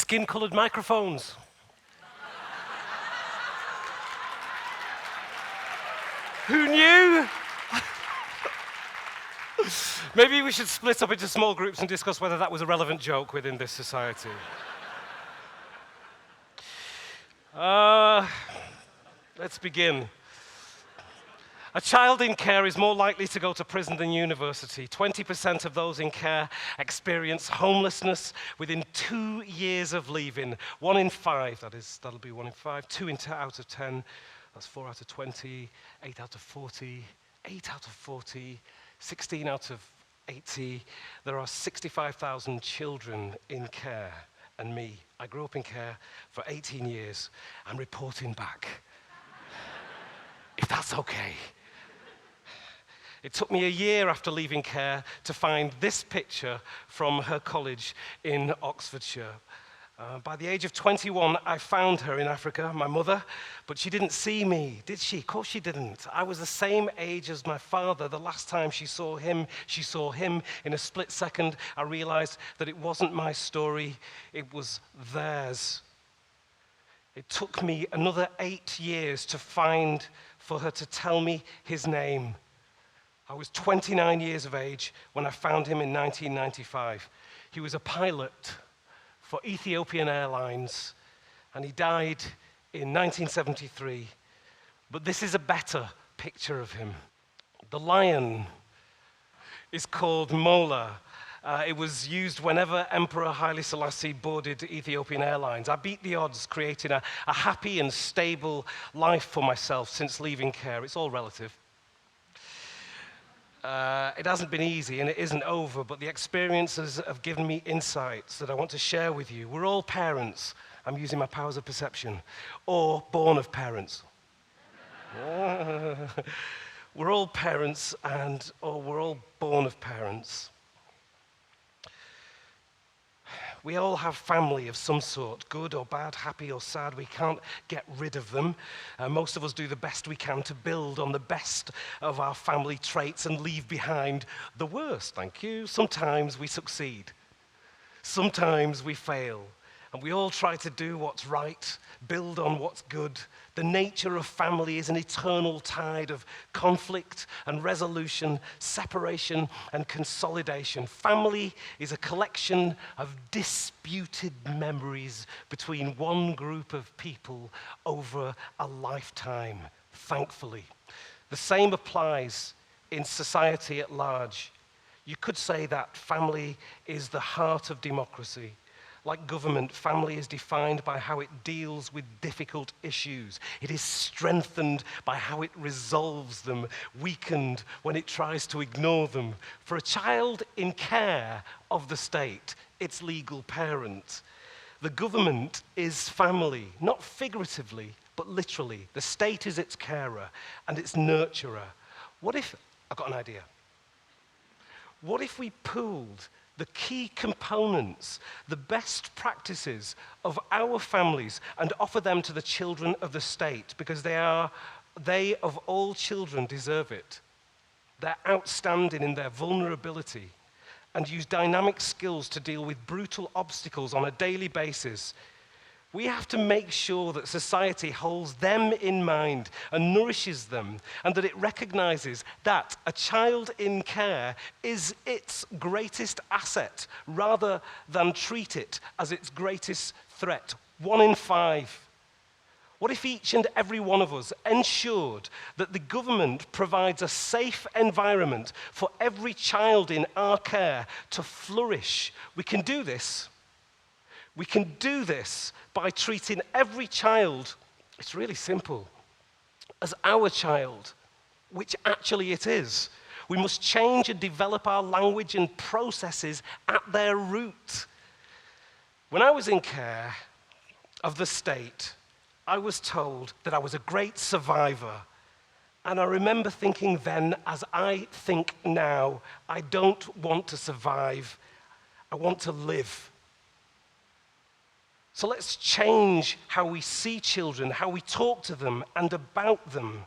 skin-coloured microphones. Who knew? Maybe we should split up into small groups and discuss whether that was a relevant joke within this society. Let's begin. A child in care is more likely to go to prison than university. 20% of those in care experience homelessness within 2 years of leaving. 1 in 5, that'll be 1 in 5. 2 out of 10, that's 4 out of 20, 8 out of 40, 8 out of 40, 16 out of 80. There are 65,000 children in care, and me. I grew up in care for 18 years. I'm reporting back. If that's okay. It took me a year after leaving care to find this picture from her college in Oxfordshire. By the age of 21, I found her in Africa, my mother, but she didn't see me, did she? Of course she didn't. I was the same age as my father. The last time she saw him. In a split second, I realized that it wasn't my story, it was theirs. It took me another 8 years for her to tell me his name. I was 29 years of age when I found him in 1995. He was a pilot for Ethiopian Airlines, and he died in 1973. But this is a better picture of him. The lion is called Mola. It was used whenever Emperor Haile Selassie boarded Ethiopian Airlines. I beat the odds, creating a happy and stable life for myself since leaving care. It's all relative. It hasn't been easy, and it isn't over, but the experiences have given me insights that I want to share with you. We're all parents. I'm using my powers of perception. Or born of parents. We're all parents, or we're all born of parents. We all have family of some sort, good or bad, happy or sad. We can't get rid of them. Most of us do the best we can to build on the best of our family traits and leave behind the worst, thank you. Sometimes we succeed. Sometimes we fail. And we all try to do what's right, build on what's good. The nature of family is an eternal tide of conflict and resolution, separation and consolidation. Family is a collection of disputed memories between one group of people over a lifetime, thankfully. The same applies in society at large. You could say that family is the heart of democracy. Like government, family is defined by how it deals with difficult issues. It is strengthened by how it resolves them, weakened when it tries to ignore them. For a child in care of the state, its legal parent, the government is family, not figuratively, but literally. The state is its carer and its nurturer. I've got an idea. What if we pooled the key components, the best practices of our families, and offer them to the children of the state, because they of all children deserve it. They're outstanding in their vulnerability and use dynamic skills to deal with brutal obstacles on a daily basis. We have to make sure that society holds them in mind and nourishes them, and that it recognizes that a child in care is its greatest asset, rather than treat it as its greatest threat. 1 in 5. What if each and every one of us ensured that the government provides a safe environment for every child in our care to flourish? We can do this. We can do this by treating every child, it's really simple, as our child, which actually it is. We must change and develop our language and processes at their root. When I was in care of the state, I was told that I was a great survivor. And I remember thinking then, as I think now, I don't want to survive, I want to live. So let's change how we see children, how we talk to them and about them.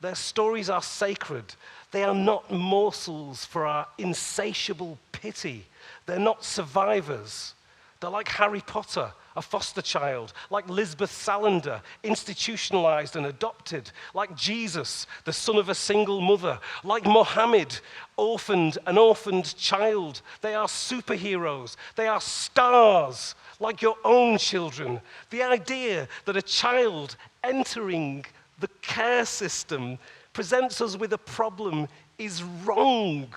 Their stories are sacred. They are not morsels for our insatiable pity. They're not survivors. They're like Harry Potter, a foster child, like Lisbeth Salander, institutionalized and adopted, like Jesus, the son of a single mother, like Mohammed, an orphaned child. They are superheroes. They are stars, like your own children. The idea that a child entering the care system presents us with a problem is wrong.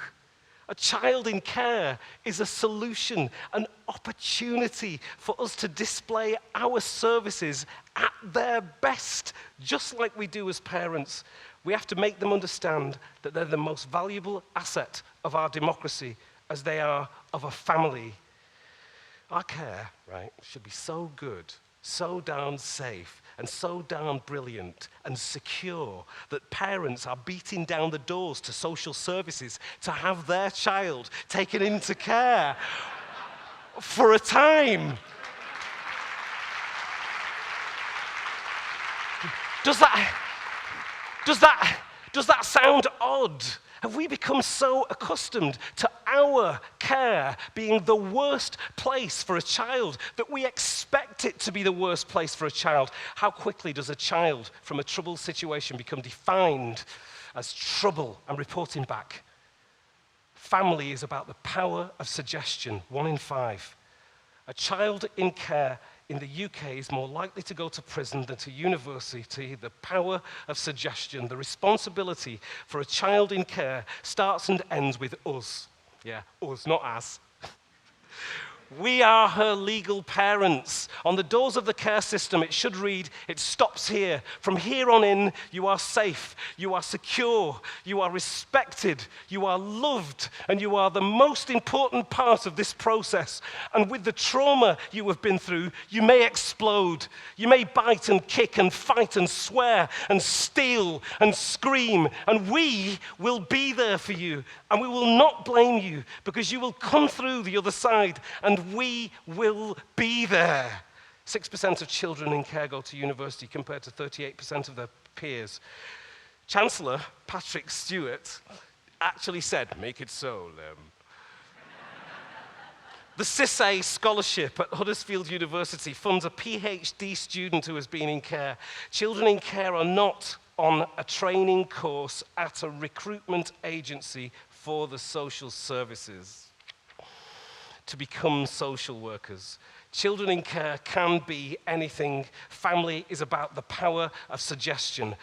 A child in care is a solution, an opportunity for us to display our services at their best, just like we do as parents. We have to make them understand that they're the most valuable asset of our democracy, as they are of a family. Our care, right, should be so good, so darn safe, and so darn brilliant and secure that parents are beating down the doors to social services to have their child taken into care for a time. Does that sound odd? Have we become so accustomed to our care being the worst place for a child that we expect it to be the worst place for a child? How quickly does a child from a troubled situation become defined as trouble and reporting back? Family is about the power of suggestion, 1 in 5. A child in care in the UK is more likely to go to prison than to university. The power of suggestion, the responsibility for a child in care starts and ends with us. Yeah, us, not us. We are her legal parents. On the doors of the care system, it should read, it stops here. From here on in, you are safe, you are secure, you are respected, you are loved, and you are the most important part of this process. And with the trauma you have been through, you may explode. You may bite and kick and fight and swear and steal and scream, and we will be there for you, and we will not blame you, because you will come through the other side, and we will be there. 6% of children in care go to university compared to 38% of their peers. Chancellor Patrick Stewart actually said, "Make it so, Lem." The Sissay Scholarship at Huddersfield University funds a PhD student who has been in care. Children in care are not on a training course at a recruitment agency for the social services to become social workers. Children in care can be anything. Family is about the power of suggestion.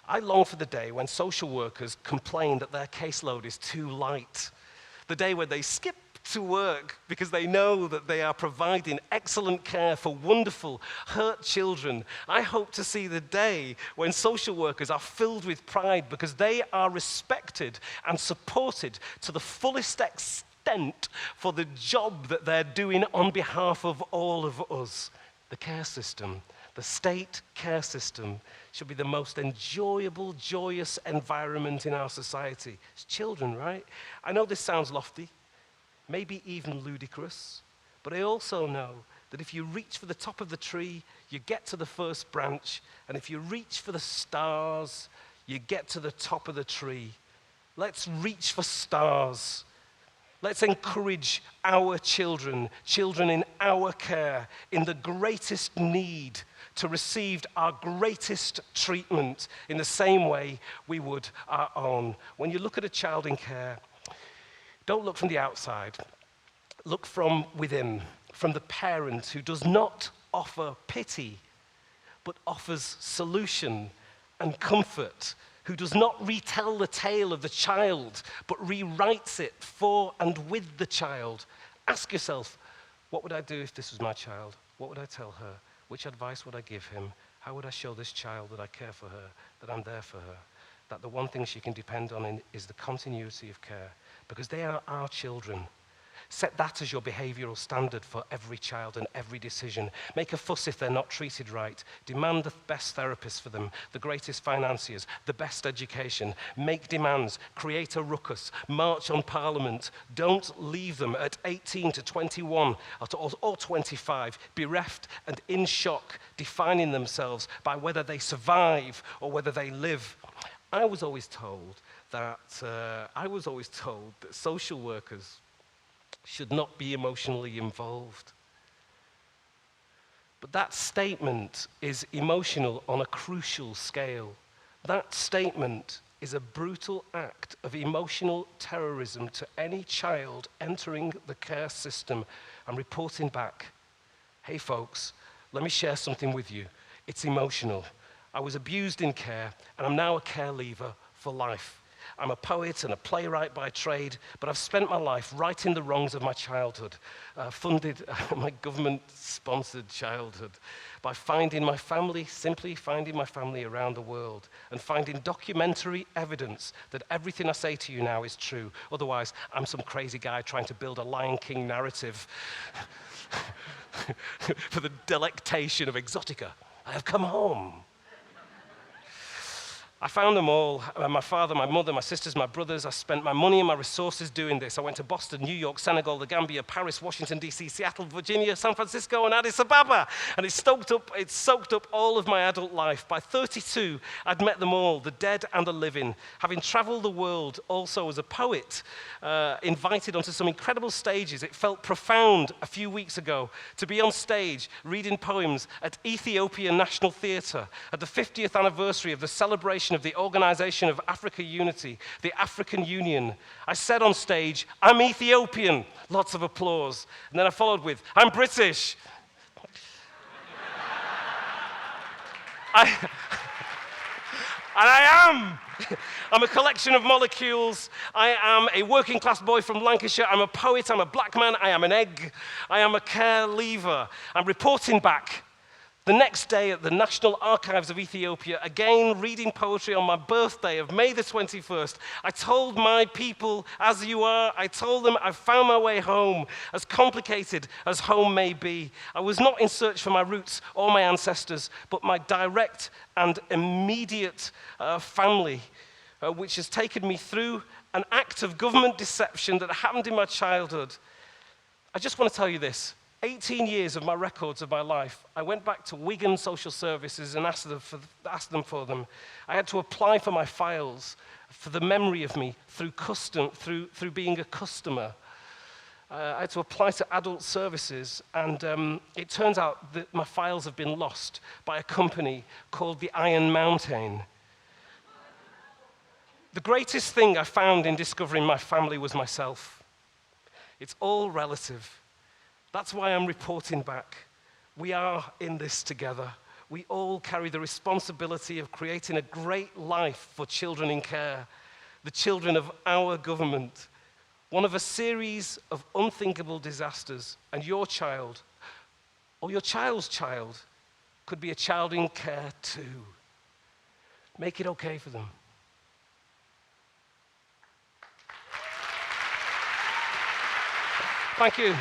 I long for the day when social workers complain that their caseload is too light. The day when they skip to work because they know that they are providing excellent care for wonderful, hurt children. I hope to see the day when social workers are filled with pride because they are respected and supported to the fullest extent for the job that they're doing on behalf of all of us. The care system, the state care system, should be the most enjoyable, joyous environment in our society. It's children, right? I know this sounds lofty, maybe even ludicrous, but I also know that if you reach for the top of the tree, you get to the first branch, and if you reach for the stars, you get to the top of the tree. Let's reach for stars. Let's encourage our children in our care, in the greatest need to receive our greatest treatment in the same way we would our own. When you look at a child in care, don't look from the outside. Look from within, from the parent who does not offer pity, but offers solution and comfort, who does not retell the tale of the child, but rewrites it for and with the child. Ask yourself, what would I do if this was my child? What would I tell her? Which advice would I give him? How would I show this child that I care for her, that I'm there for her, that the one thing she can depend on is the continuity of care, because they are our children. Set that as your behavioral standard for every child and every decision. Make a fuss if they're not treated right. Demand the best therapists for them, the greatest financiers, the best education. Make demands, create a ruckus, march on Parliament. Don't leave them at 18 to 21 or 25, bereft and in shock, defining themselves by whether they survive or whether they live. I was always told that social workers should not be emotionally involved. But that statement is emotional on a crucial scale. That statement is a brutal act of emotional terrorism to any child entering the care system and reporting back, hey folks, let me share something with you. It's emotional. I was abused in care, and I'm now a care leaver for life. I'm a poet and a playwright by trade, but I've spent my life righting the wrongs of my childhood, funded my government-sponsored childhood, by simply finding my family around the world, and finding documentary evidence that everything I say to you now is true. Otherwise, I'm some crazy guy trying to build a Lion King narrative for the delectation of Exotica. I have come home. I found them all, my father, my mother, my sisters, my brothers. I spent my money and my resources doing this. I went to Boston, New York, Senegal, the Gambia, Paris, Washington, D.C., Seattle, Virginia, San Francisco, and Addis Ababa. And it soaked up all of my adult life. By 32, I'd met them all, the dead and the living. Having traveled the world also as a poet, invited onto some incredible stages, it felt profound a few weeks ago to be on stage reading poems at Ethiopia National Theatre at the 50th anniversary of the celebration of the Organization of Africa Unity, the African Union. I said on stage, I'm Ethiopian. Lots of applause. And then I followed with, I'm British. And I am. I'm a collection of molecules. I am a working class boy from Lancashire. I'm a poet. I'm a black man. I am an egg. I am a care leaver. I'm reporting back. The next day at the National Archives of Ethiopia, again reading poetry on my birthday of May the 21st, I told my people, as you are, I told them I've found my way home, as complicated as home may be. I was not in search for my roots or my ancestors, but my direct and immediate family, which has taken me through an act of government deception that happened in my childhood. I just want to tell you this. 18 years of my records of my life, I went back to Wigan Social Services and asked them for them. I had to apply for my files, for the memory of me through being a customer. I had to apply to adult services, and it turns out that my files have been lost by a company called the Iron Mountain. The greatest thing I found in discovering my family was myself. It's all relative. That's why I'm reporting back. We are in this together. We all carry the responsibility of creating a great life for children in care, the children of our government, one of a series of unthinkable disasters, and your child, or your child's child, could be a child in care too. Make it okay for them. Thank you.